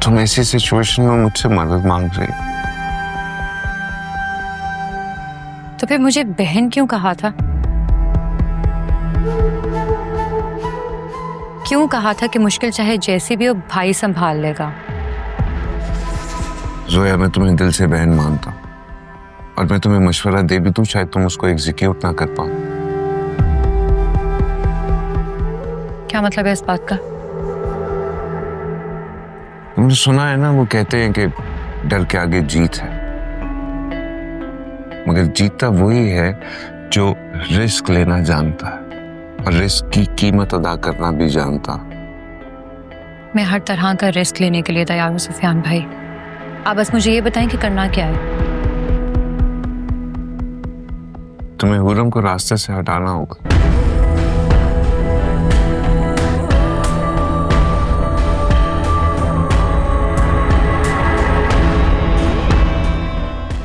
तुम ऐसी सिचुएशन में मुझसे मदद मांग रही। तो फिर मुझे बहन क्यों कहा था? क्यों कहा था कि मुश्किल चाहे जैसी भी हो भाई संभाल लेगा? जोया, मैं तुम्हें दिल से बहन मानता हूं, और मैं तुम्हें मशवरा दे भी दूं, शायद तुम उसको एग्जीक्यूट ना कर पाओ। क्या मतलब है इस बात का? तुमने सुना है ना, वो कहते हैं कि डर के आगे जीत है, मगर जीतता वही है जो रिस्क लेना जानता है और रिस्क की कीमत अदा करना भी जानता। मैं हर तरह का रिस्क लेने के लिए तैयार हूँ सुफियान भाई। आप बस मुझे ये बताएं कि करना क्या है। तुम्हें हुरम को रास्ते से हटाना होगा।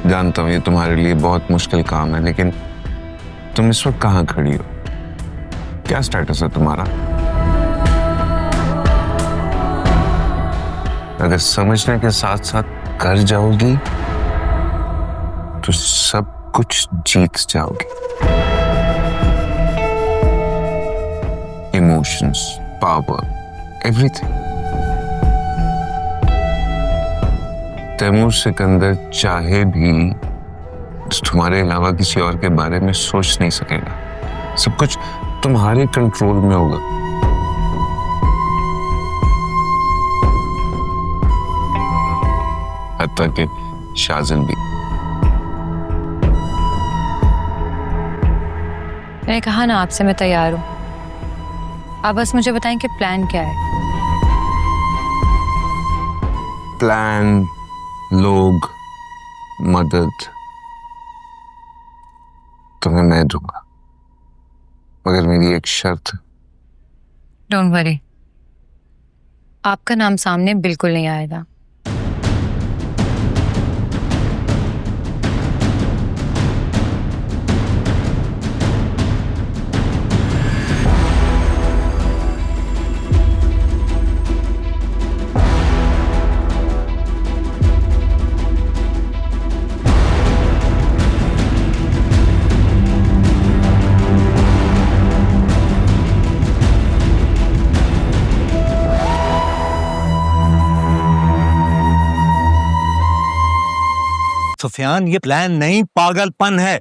जानता हूं ये तुम्हारे लिए बहुत मुश्किल काम है, लेकिन तुम इस वक्त कहां खड़ी हो? क्या स्टेटस है तुम्हारा? अगर समझने के साथ साथ कर जाओगी तो सब कुछ जीत जाओगी। Emotions, power, everything. Taimur Sikandar चाहे भी तुम्हारे अलावा किसी और के बारे में सोच नहीं सकेगा। सब कुछ तुम्हारे कंट्रोल में होगा। हत्ता कि शाजिल भी। मैंने कहा ना आपसे मैं तैयार हूँ। आप बस मुझे बताएं कि प्लान क्या है। प्लान, लोग, मदद तुम्हें मैं दूंगा, मगर मेरी एक शर्त। डोंट वरी, आपका नाम सामने बिल्कुल नहीं आएगा। सुफियान, ये प्लान नहीं, पागलपन है।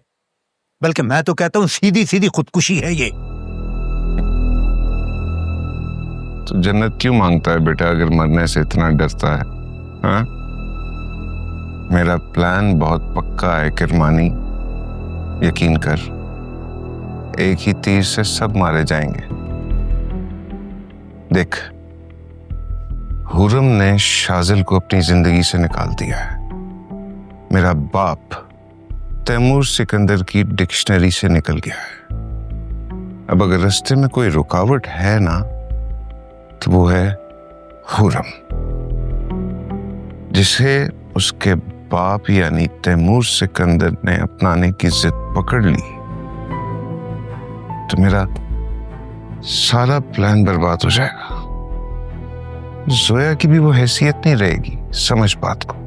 बल्कि मैं तो कहता हूं सीधी सीधी खुदकुशी है ये। तो जन्नत क्यों मांगता है बेटा, अगर मरने से इतना डरता है? हाँ? मेरा प्लान बहुत पक्का है किरमानी, यकीन कर। एक ही तीर से सब मारे जाएंगे। देख, हुरम ने शाजिल को अपनी जिंदगी से निकाल दिया है। मेरा बाप तैमूर सिकंदर की डिक्शनरी से निकल गया है। अब अगर रास्ते में कोई रुकावट है ना, तो वो है हुरम, जिसे उसके बाप यानी तैमूर सिकंदर ने अपनाने की जिद पकड़ ली, तो मेरा सारा प्लान बर्बाद हो जाएगा। जोया की भी वो हैसियत नहीं रहेगी। समझ बात को।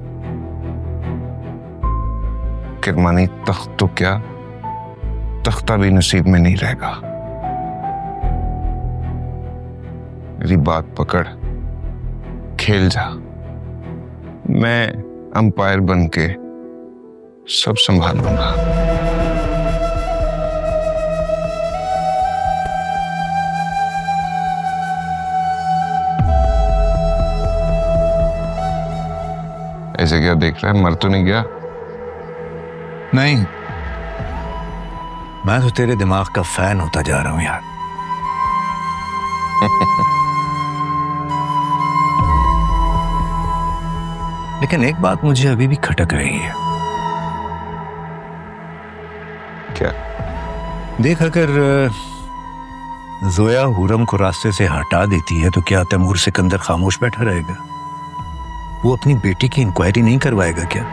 किरमानी, तख्त तो क्या, तख्ता भी नसीब में नहीं रहेगा। मेरी बात पकड़, खेल जा। मैं अंपायर बन के सब संभाल लूंगा। ऐसे क्या देख रहा है? मर तो नहीं गया? नहीं, मैं तो तेरे दिमाग का फैन होता जा रहा हूं यार। लेकिन एक बात मुझे अभी भी खटक रही है। क्या? देख, अगर जोया हुरम को रास्ते से हटा देती है तो क्या तैमूर सिकंदर खामोश बैठा रहेगा? वो अपनी बेटी की इंक्वायरी नहीं करवाएगा क्या?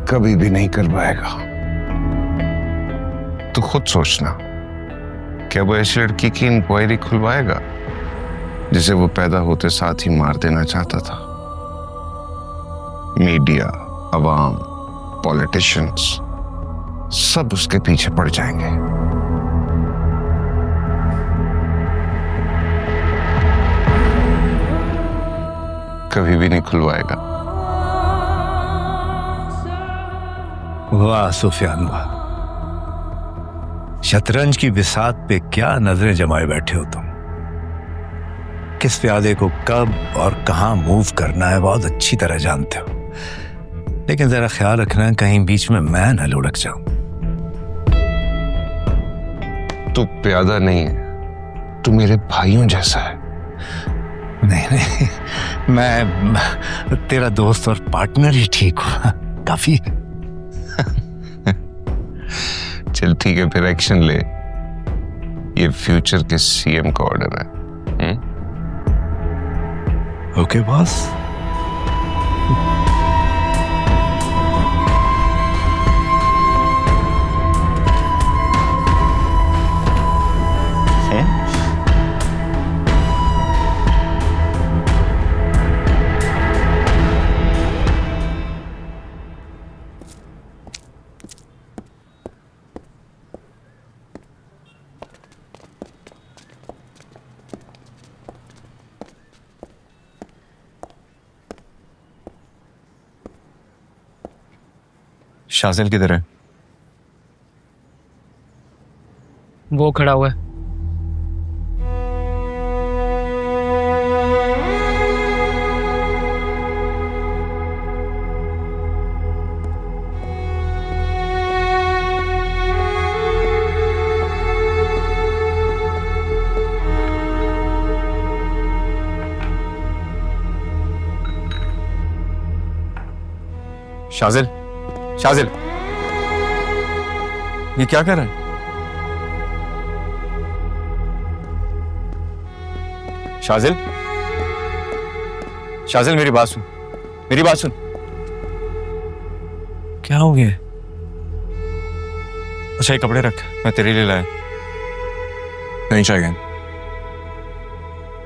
कभी भी नहीं कर पाएगा। तू खुद सोचना, क्या वो ऐसी लड़की की इंक्वायरी खुलवाएगा जिसे वो पैदा होते साथ ही मार देना चाहता था? मीडिया, अवाम, पॉलिटिशियंस सब उसके पीछे पड़ जाएंगे। कभी भी नहीं खुलवाएगा। वाह सुफियान वाह, शतरंज की बिसात पे क्या नजरें जमाए बैठे हो तुम। किस प्यादे को कब और कहां मूव करना है बहुत अच्छी तरह जानते हो, लेकिन जरा ख्याल रखना कहीं बीच में मैं न लुढ़क जाऊं। तू प्यादा नहीं है, तू मेरे भाइयों जैसा है। नहीं नहीं, मैं तेरा दोस्त और पार्टनर ही ठीक हूं, काफी। चल ठीक है, फिर एक्शन ले। ये फ्यूचर के सीएम का ऑर्डर है। Okay boss. शाजिल किधर है? वो खड़ा हुआ है। शाजिल, शाजिल, ये क्या कर रहा है? शाजिल, शाजिल मेरी बात सुन, मेरी बात सुन। क्या हो गया? अच्छा ये कपड़े रख, मैं तेरे लिए लाया। नहीं चाहिए।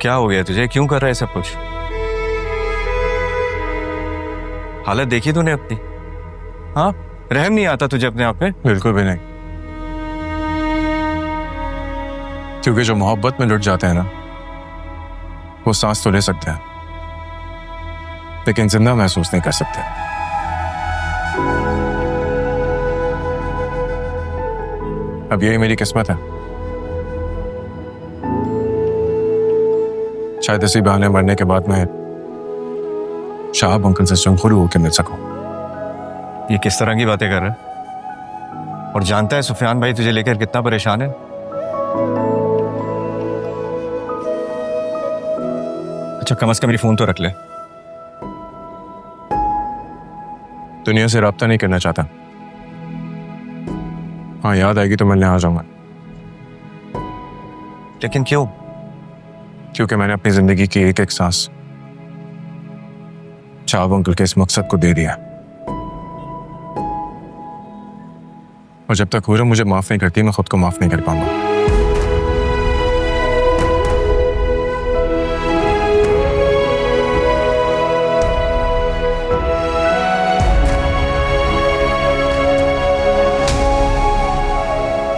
क्या हो गया तुझे? क्यों कर रहा है सब कुछ? हालत देखी तूने अपनी? हाँ, रहम नहीं आता तुझे अपने आप पे? बिल्कुल भी नहीं, क्योंकि जो मोहब्बत में लुट जाते हैं ना, वो सांस तो ले सकते हैं लेकिन जिंदा महसूस नहीं कर सकते। अब यही मेरी किस्मत है, शायद इसी बहाने मरने के बाद मैं शाहब अंकल से रूबरू होकर मिल सकूं। ये किस तरह की बातें कर रहा है? और जानता है सुफियान भाई तुझे लेकर कितना परेशान है? अच्छा कम से कम मेरी फोन तो रख ले। दुनिया से राब्ता नहीं करना चाहता। हाँ याद आएगी तो मिलने आ जाऊंगा। लेकिन क्यों? क्योंकि मैंने अपनी जिंदगी की एक एक सांस शाहब अंकल के इस मकसद को दे दिया, और जब तक हुर्रम मुझे माफ नहीं करती मैं खुद को माफ नहीं कर पाऊंगा।